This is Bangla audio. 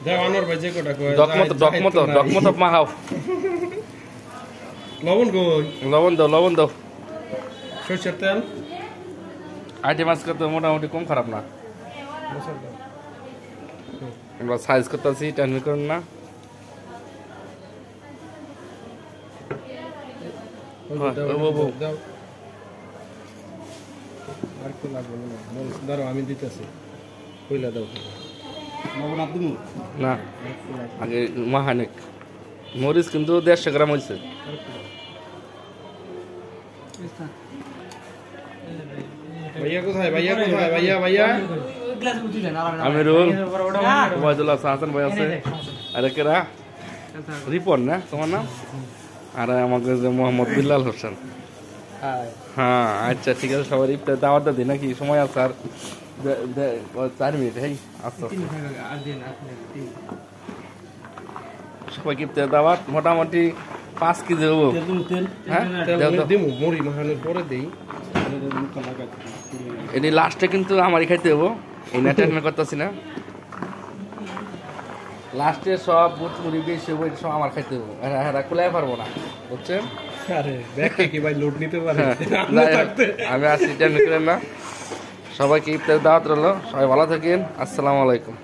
দেওয়ানোর ভাই যে কোটা কয় ডকমতো মাখাও লবণ কই লবণ দাও সরষের তেল আইটেম আজকে তো মোটামুটি কম খারাপ না আমরা সাইজ করতেছি টেনশন করুন না দাঁড়াও আমি দিতেছি কইলা দাও না আগে মাহানেক মরিচ কিন্তু 150 গ্রাম হয়েছে ভাইয়া কোথায় ভাইয়া আমিরুল ওবায়দুল্লাহ হাসান ভাই আছে আর কেরা রিপন না তোমার নাম আর আমাকে যে মোহাম্মদ বিল্লাল হোসেন হ্যাঁ আচ্ছা ঠিক আছে সবাই ইফতার দাওয়াতটা দিই নাকি সময় আছে আর 4 মিনিট হেই আচ্ছা সবাইকে ইফতার দাওয়াত মোটামুটি 5 কেজি হবো হ্যাঁ মুড়ি মাখানোর পরে দেই এটি লাস্টে কিন্তু আমারই খাইতে হবো এই না টেনশন করতেছি না লাস্টে সব বুট মুড়ি বেশি হবো সব আমার খাইতে হবো হ্যাঁ কুলাই পারবো না বুঝছেন আরে ব্যাকে কি ভাই লোড নিতে পারে আমি আসি টেনশন করেন না সবাইকে ইফতার দাওয়াত রইলো সবাই ভালো থাকেন আসসালামু আলাইকুম